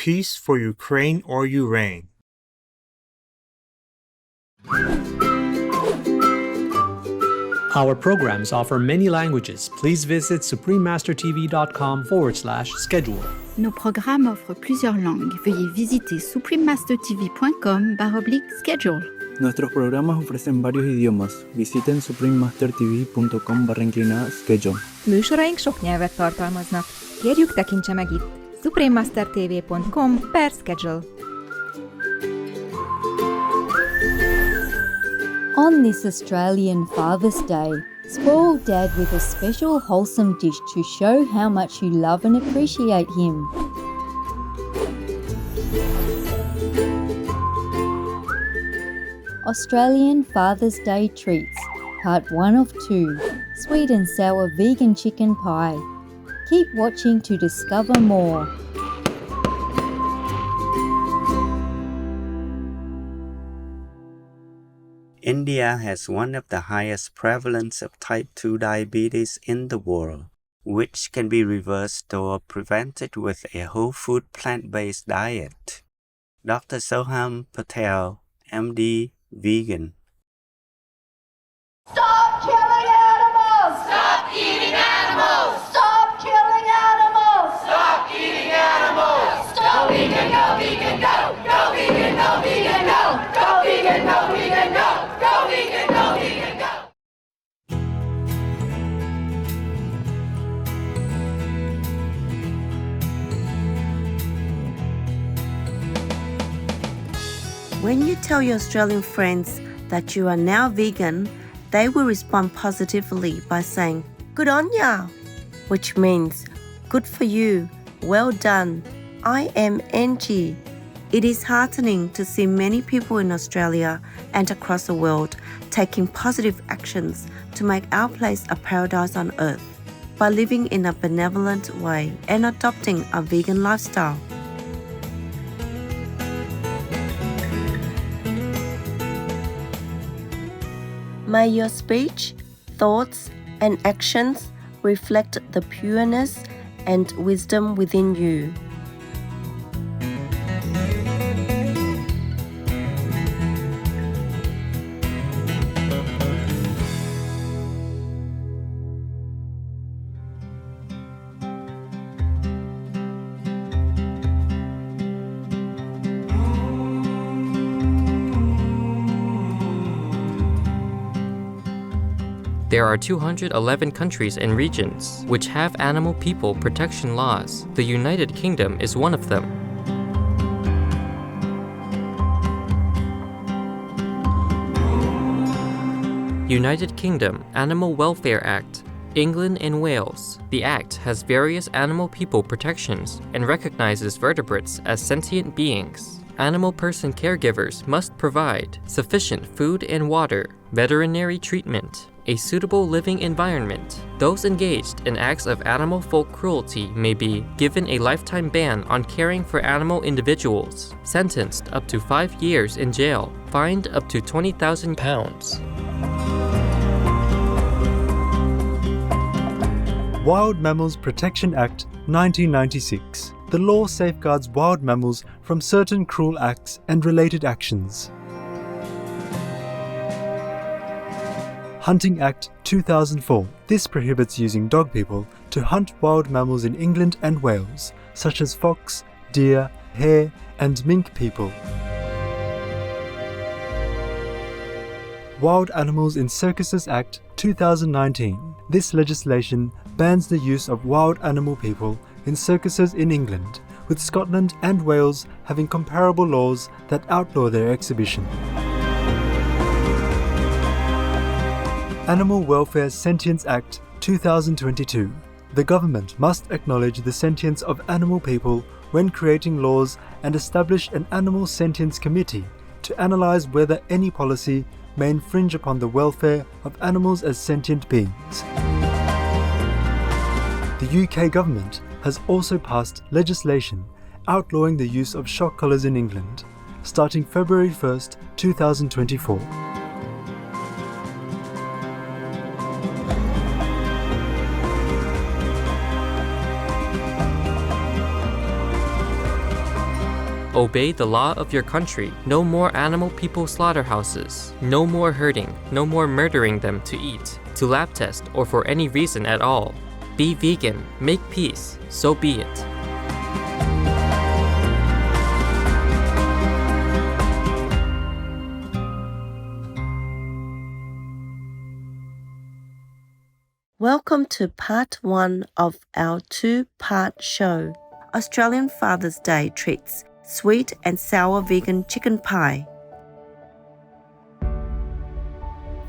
peace for Ukraine or Ukraine. Our programs offer many languages. Please visit suprememastertv.com/schedule. Nos programmes offrent plusieurs langues. Veuillez visiter suprememastertv.com/schedule. Nuestros programas ofrecen varios idiomas. Visiten suprememastertv.com/schedule. Műsoraink sok nyelvet tartalmaznak. Kérjük, tekintse meg itt suprememastertv.com/schedule. On this Australian Father's Day, spoil Dad with a special wholesome dish to show how much you love and appreciate him. Australian Father's Day Treats, Part 1 of 2, Sweet and Sour Vegan Chicken Pie. Keep watching to discover more. India has one of the highest prevalence of type 2 diabetes in the world, which can be reversed or prevented with a whole food plant-based diet. Dr. Soham Patel, MD, vegan. Stop killing animals! Stop eating animals! Stop killing animals! Stop eating animals! Stop vegan, go vegan, go! Go vegan, go vegan, go! Go vegan, go vegan, go! Go vegan, go vegan, go! When you tell your Australian friends that you are now vegan, they will respond positively by saying, "Good on ya," which means, "Good for you, well done, I am NG." It is heartening to see many people in Australia and across the world taking positive actions to make our place a paradise on earth by living in a benevolent way and adopting a vegan lifestyle. May your speech, thoughts, and actions reflect the pureness and wisdom within you. There are 211 countries and regions which have animal people protection laws. The United Kingdom is one of them. United Kingdom Animal Welfare Act, England and Wales. The Act has various animal people protections and recognizes vertebrates as sentient beings. Animal person caregivers must provide sufficient food and water, veterinary treatment, a suitable living environment. Those engaged in acts of animal folk cruelty may be given a lifetime ban on caring for animal individuals, sentenced up to 5 years in jail, fined up to £20,000. Wild Mammals Protection Act 1996. The law safeguards wild mammals from certain cruel acts and related actions. Hunting Act 2004. This prohibits using dog people to hunt wild mammals in England and Wales, such as fox, deer, hare, and mink people. Wild Animals in Circuses Act 2019. This legislation bans the use of wild animal people in circuses in England, with Scotland and Wales having comparable laws that outlaw their exhibition. Animal Welfare Sentience Act 2022. The government must acknowledge the sentience of animal people when creating laws and establish an Animal Sentience Committee to analyse whether any policy may infringe upon the welfare of animals as sentient beings. The UK government has also passed legislation outlawing the use of shock collars in England, starting February 1st, 2024. Obey the law of your country. No more animal people slaughterhouses. No more hurting. No more murdering them to eat, to lab test, or for any reason at all. Be vegan. Make peace. So be it. Welcome to part 1 of our 2-part show, Australian Father's Day treats, sweet and sour vegan chicken pie.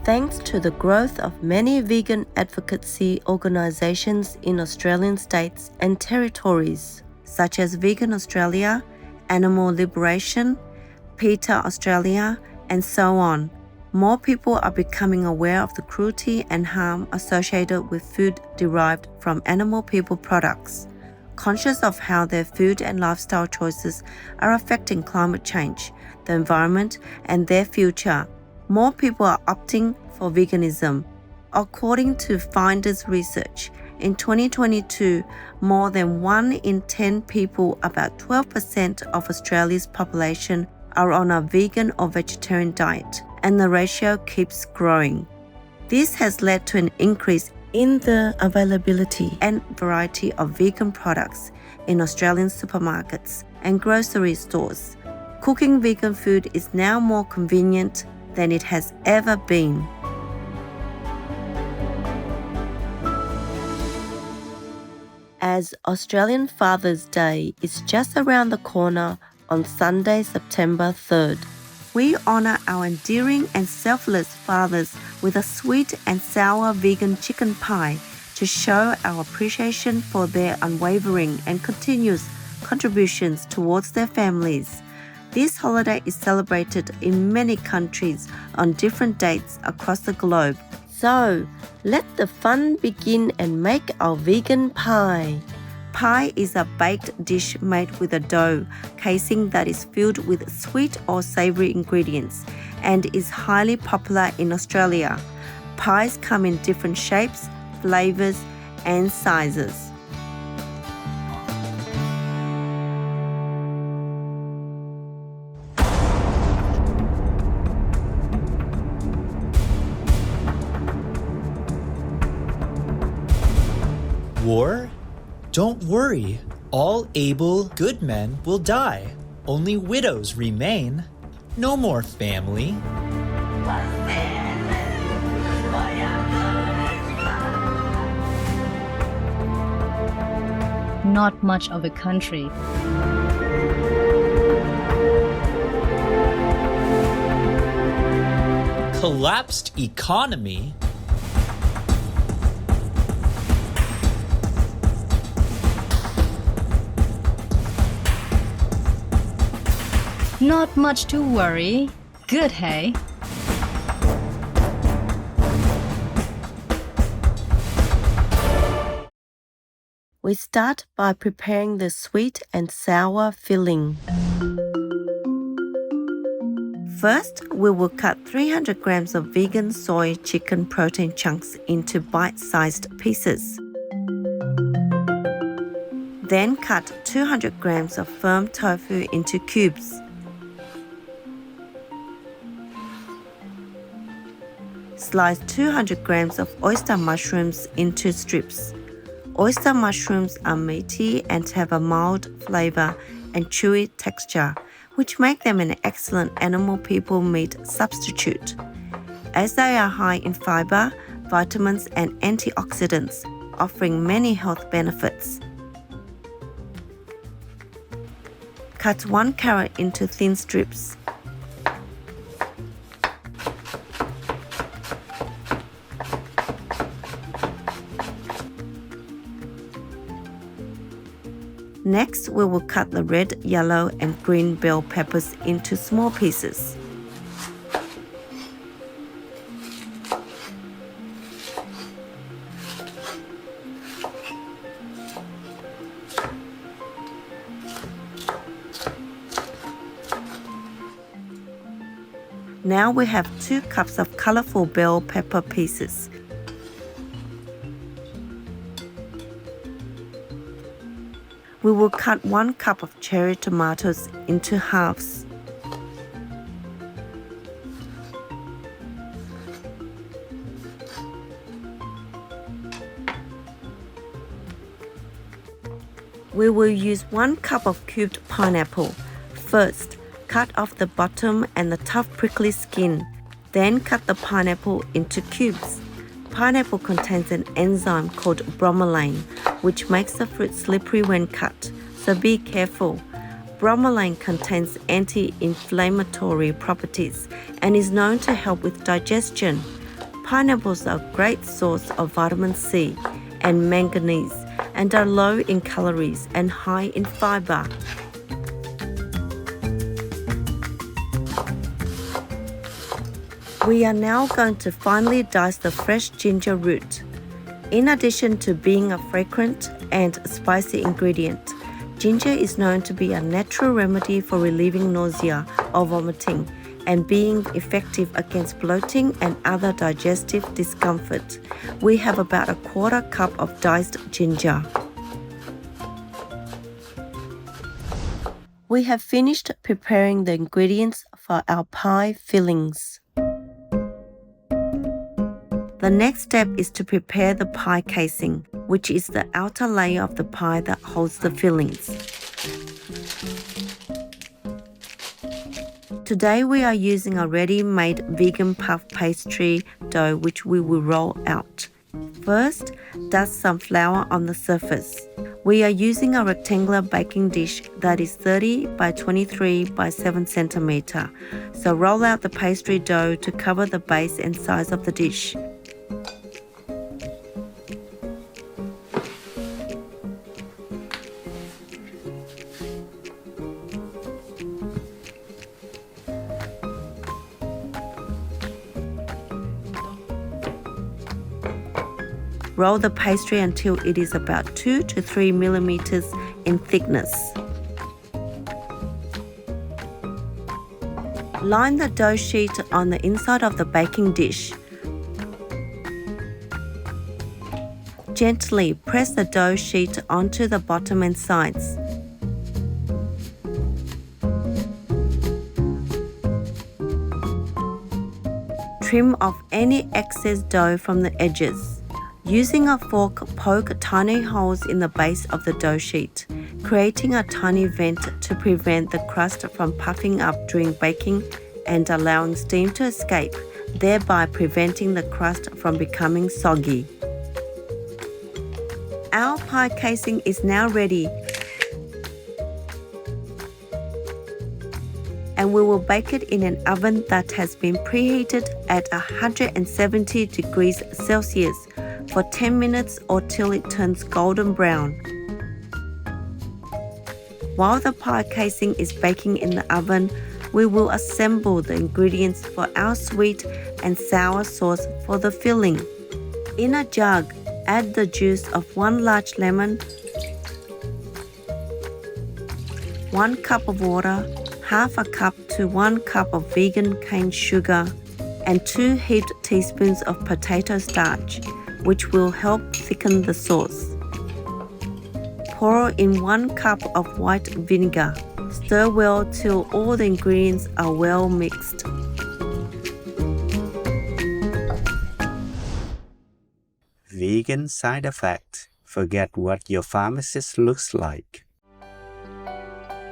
Thanks to the growth of many vegan advocacy organisations in Australian states and territories, such as Vegan Australia, Animal Liberation, PETA Australia, and so on, more people are becoming aware of the cruelty and harm associated with food derived from animal people products, conscious of how their food and lifestyle choices are affecting climate change, the environment, and their future. More people are opting for veganism. According to Finders research, in 2022, more than 1 in 10 people, about 12% of Australia's population, are on a vegan or vegetarian diet, and the ratio keeps growing. This has led to an increase in the availability and variety of vegan products in Australian supermarkets and grocery stores. Cooking vegan food is now more convenient than it has ever been. As Australian Father's Day is just around the corner on Sunday, September 3rd, we honour our endearing and selfless fathers with a sweet and sour vegan chicken pie to show our appreciation for their unwavering and continuous contributions towards their families. This holiday is celebrated in many countries on different dates across the globe. So, let the fun begin and make our vegan pie. Pie is a baked dish made with a dough casing that is filled with sweet or savoury ingredients and is highly popular in Australia. Pies come in different shapes, flavours, and sizes. War? Don't worry. All able, good men will die. Only widows remain. No more family. Not much of a country. Collapsed economy. Not much to worry. Good, hey? We start by preparing the sweet and sour filling. First, we will cut 300 grams of vegan soy chicken protein chunks into bite-sized pieces. Then cut 200 grams of firm tofu into cubes. Slice 200 grams of oyster mushrooms into strips. Oyster mushrooms are meaty and have a mild flavor and chewy texture, which make them an excellent animal people meat substitute, as they are high in fiber, vitamins, and antioxidants, offering many health benefits. Cut 1 carrot into thin strips. Next, we will cut the red, yellow, and green bell peppers into small pieces. Now we have 2 cups of colorful bell pepper pieces. We will cut 1 cup of cherry tomatoes into halves. We will use 1 cup of cubed pineapple. First, cut off the bottom and the tough prickly skin. Then cut the pineapple into cubes. Pineapple contains an enzyme called bromelain, which makes the fruit slippery when cut, so be careful. Bromelain contains anti-inflammatory properties and is known to help with digestion. Pineapples are a great source of vitamin C and manganese and are low in calories and high in fiber. We are now going to finely dice the fresh ginger root. In addition to being a fragrant and spicy ingredient, ginger is known to be a natural remedy for relieving nausea or vomiting and being effective against bloating and other digestive discomfort. We have about a 1/4 cup of diced ginger. We have finished preparing the ingredients for our pie fillings. The next step is to prepare the pie casing, which is the outer layer of the pie that holds the fillings. Today we are using a ready-made vegan puff pastry dough which we will roll out. First, dust some flour on the surface. We are using a rectangular baking dish that is 30 by 23 by 7 cm. So roll out the pastry dough to cover the base and sides of the dish. Roll the pastry until it is about 2 to 3 millimeters in thickness. Line the dough sheet on the inside of the baking dish. Gently press the dough sheet onto the bottom and sides. Trim off any excess dough from the edges. Using a fork, poke tiny holes in the base of the dough sheet, creating a tiny vent to prevent the crust from puffing up during baking and allowing steam to escape, thereby preventing the crust from becoming soggy. Our pie casing is now ready, and we will bake it in an oven that has been preheated at 170 degrees Celsius for 10 minutes or till it turns golden brown. While the pie casing is baking in the oven, we will assemble the ingredients for our sweet and sour sauce for the filling. In a jug, add the juice of 1 large lemon, 1 cup of water, 1/2 cup to 1 cup of vegan cane sugar, and 2 heaped teaspoons of potato starch, which will help thicken the sauce. Pour in 1 cup of white vinegar. Stir well till all the ingredients are well mixed. Vegan side effect: forget what your pharmacist looks like.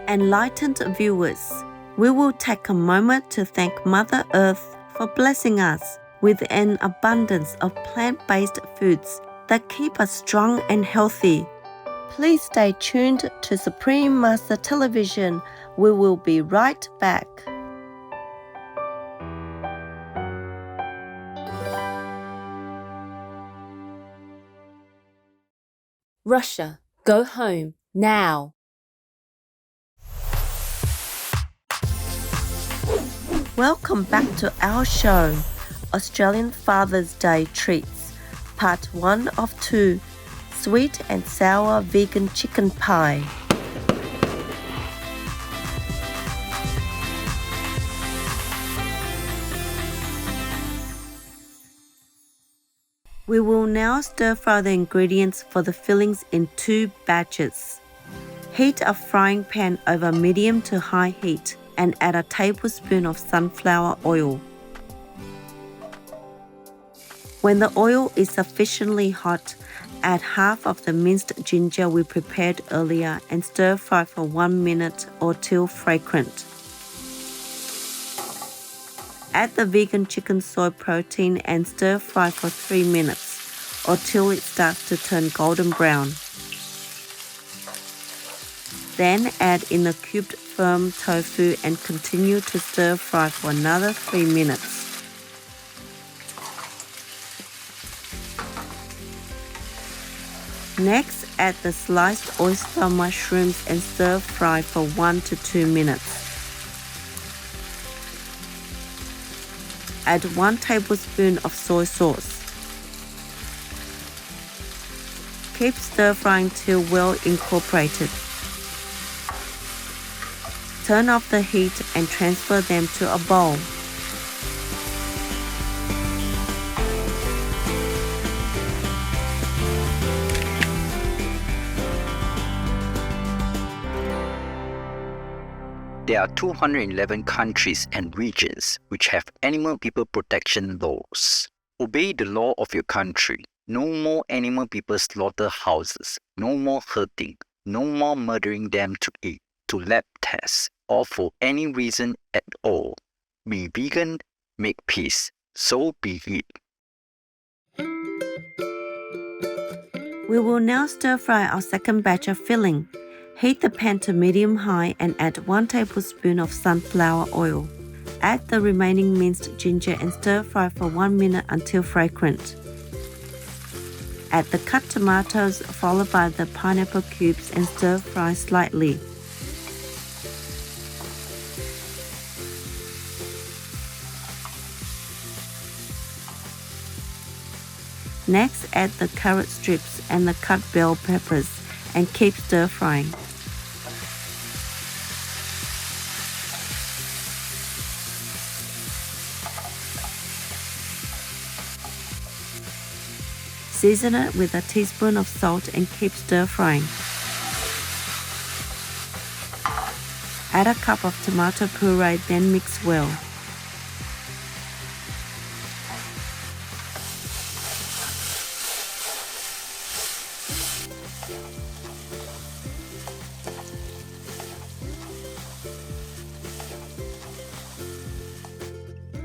Enlightened viewers, we will take a moment to thank Mother Earth for blessing us with an abundance of plant-based foods that keep us strong and healthy. Please stay tuned to Supreme Master Television. We will be right back. Russia, go home now. Welcome back to our show, Australian Father's Day Treats, Part 1 of 2, Sweet and Sour Vegan Chicken Pie. We will now stir fry the ingredients for the fillings in 2 batches. Heat a frying pan over medium to high heat and add a tablespoon of sunflower oil. When the oil is sufficiently hot, add half of the minced ginger we prepared earlier and stir fry for 1 minute or till fragrant. Add the vegan chicken soy protein and stir fry for 3 minutes or till it starts to turn golden brown. Then add in the cubed firm tofu and continue to stir fry for another 3 minutes. Next, add the sliced oyster mushrooms and stir fry for 1 to 2 minutes. Add 1 tablespoon of soy sauce. Keep stir frying till well incorporated. Turn off the heat and transfer them to a bowl. There are 211 countries and regions which have animal people protection laws. Obey the law of your country. No more animal people slaughterhouses. No more hurting. No more murdering them to eat, to lab tests, or for any reason at all. Be vegan, make peace. So be it. We will now stir fry our second batch of filling. Heat the pan to medium-high and add 1 tablespoon of sunflower oil. Add the remaining minced ginger and stir fry for 1 minute until fragrant. Add the cut tomatoes followed by the pineapple cubes and stir fry slightly. Next, add the carrot strips and the cut bell peppers and keep stir frying. Season it with a teaspoon of salt and keep stir frying. Add a cup of tomato puree, then mix well.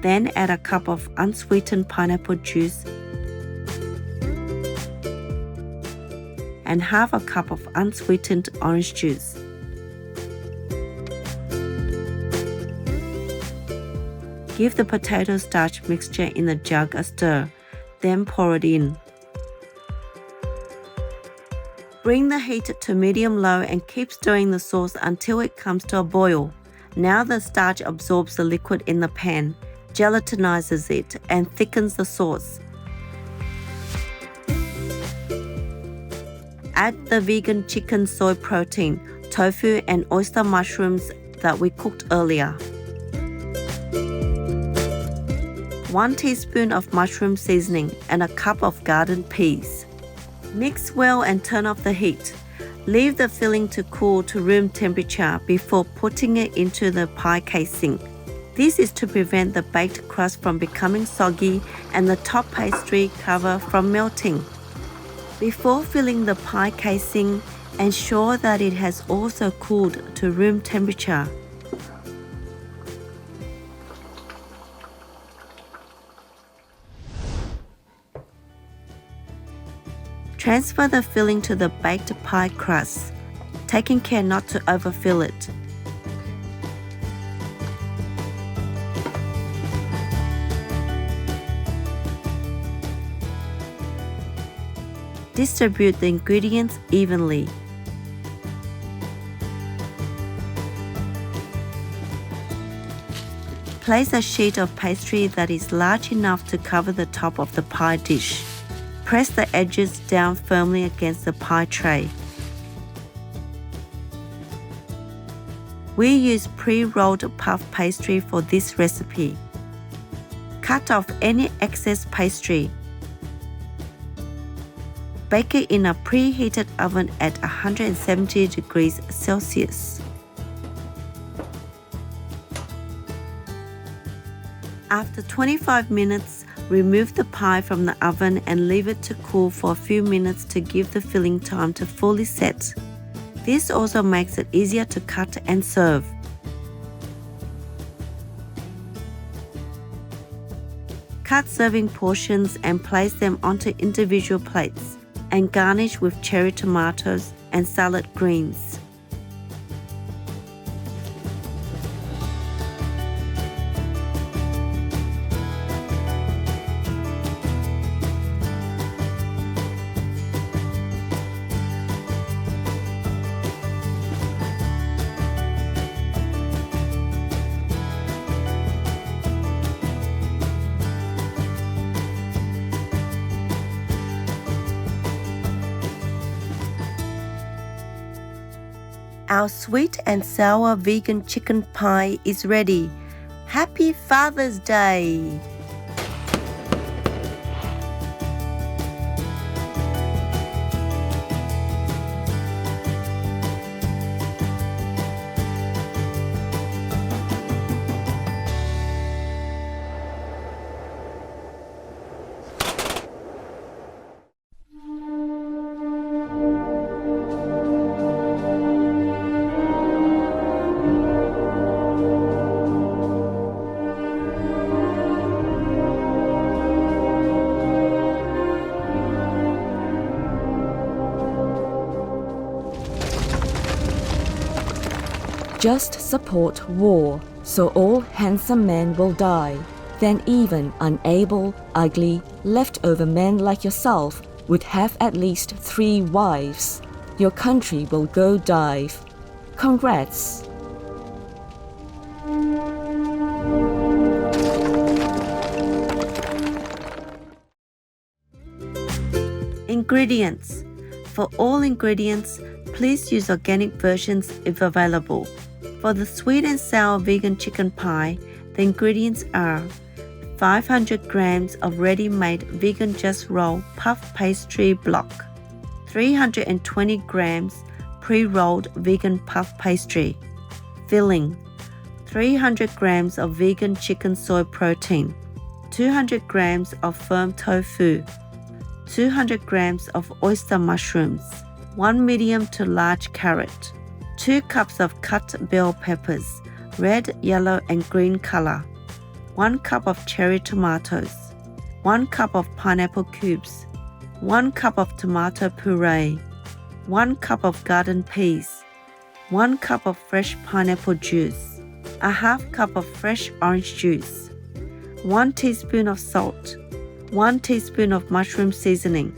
Then add a cup of unsweetened pineapple juice and half a cup of unsweetened orange juice. Give the potato starch mixture in the jug a stir, then pour it in. Bring the heat to medium-low and keep stirring the sauce until it comes to a boil. Now the starch absorbs the liquid in the pan, gelatinizes it, and thickens the sauce. Add the vegan chicken soy protein, tofu, and oyster mushrooms that we cooked earlier. 1 teaspoon of mushroom seasoning and a cup of garden peas. Mix well and turn off the heat. Leave the filling to cool to room temperature before putting it into the pie casing. This is to prevent the baked crust from becoming soggy and the top pastry cover from melting. Before filling the pie casing, ensure that it has also cooled to room temperature. Transfer the filling to the baked pie crust, taking care not to overfill it. Distribute the ingredients evenly. Place a sheet of pastry that is large enough to cover the top of the pie dish. Press the edges down firmly against the pie tray. We use pre-rolled puff pastry for this recipe. Cut off any excess pastry. Bake it in a preheated oven at 170 degrees Celsius. After 25 minutes, remove the pie from the oven and leave it to cool for a few minutes to give the filling time to fully set. This also makes it easier to cut and serve. Cut serving portions and place them onto individual plates and garnish with cherry tomatoes and salad greens. Our sweet and sour vegan chicken pie is ready. Happy Father's Day! Just support war, so all handsome men will die. Then even unable, ugly, leftover men like yourself would have at least 3 wives. Your country will go dive. Congrats! Ingredients. For all ingredients, please use organic versions if available. For the sweet and sour vegan chicken pie, the ingredients are 500 grams of ready-made vegan just roll puff pastry block, 320 grams pre-rolled vegan puff pastry, filling, 300 grams of vegan chicken soy protein, 200 grams of firm tofu, 200 grams of oyster mushrooms, 1 medium to large carrot, 2 cups of cut bell peppers, red, yellow and green color, 1 cup of cherry tomatoes, 1 cup of pineapple cubes, 1 cup of tomato puree, 1 cup of garden peas, 1 cup of fresh pineapple juice, a half cup of fresh orange juice, 1 teaspoon of salt, 1 teaspoon of mushroom seasoning,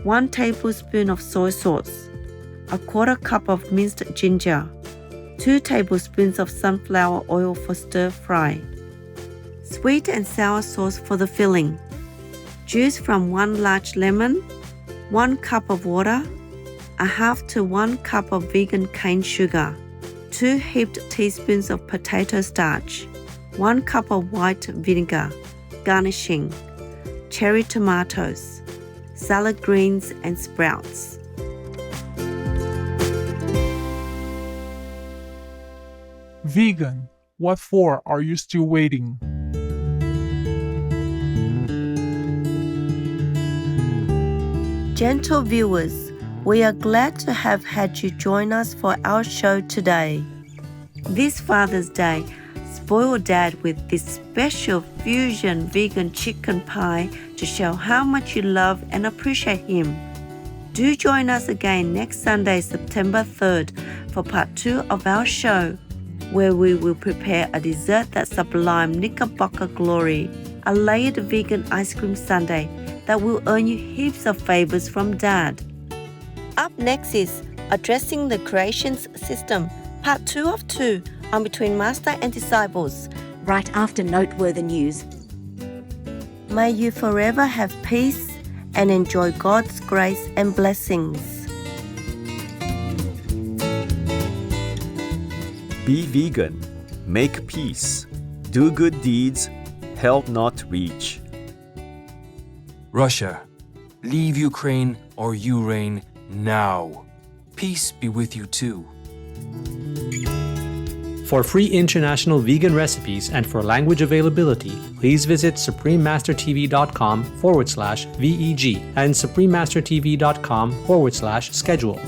1 tablespoon of soy sauce, a quarter cup of minced ginger, 2 tablespoons of sunflower oil for stir fry. Sweet and sour sauce for the filling. Juice from 1 large lemon, 1 cup of water, a half to 1 cup of vegan cane sugar, 2 heaped teaspoons of potato starch, 1 cup of white vinegar. Garnishing. Cherry tomatoes, salad greens and sprouts. Vegan, what for are you still waiting? Gentle viewers, we are glad to have had you join us for our show today. This Father's Day, spoil Dad with this special fusion vegan chicken pie to show how much you love and appreciate him. Do join us again next Sunday, September 3rd, for part 2 of our show, where we will prepare a dessert that sublime Knickerbocker glory, a layered vegan ice cream sundae that will earn you heaps of favors from Dad. Up next is Addressing the Creations System, part 2 of 2 on Between Master and Disciples, right after noteworthy news. May you forever have peace and enjoy God's grace and blessings. Be vegan, make peace, do good deeds, help not reach. Russia, leave Ukraine or you reign now. Peace be with you too. For free international vegan recipes and for language availability, please visit suprememastertv.com/VEG and suprememastertv.com/schedule.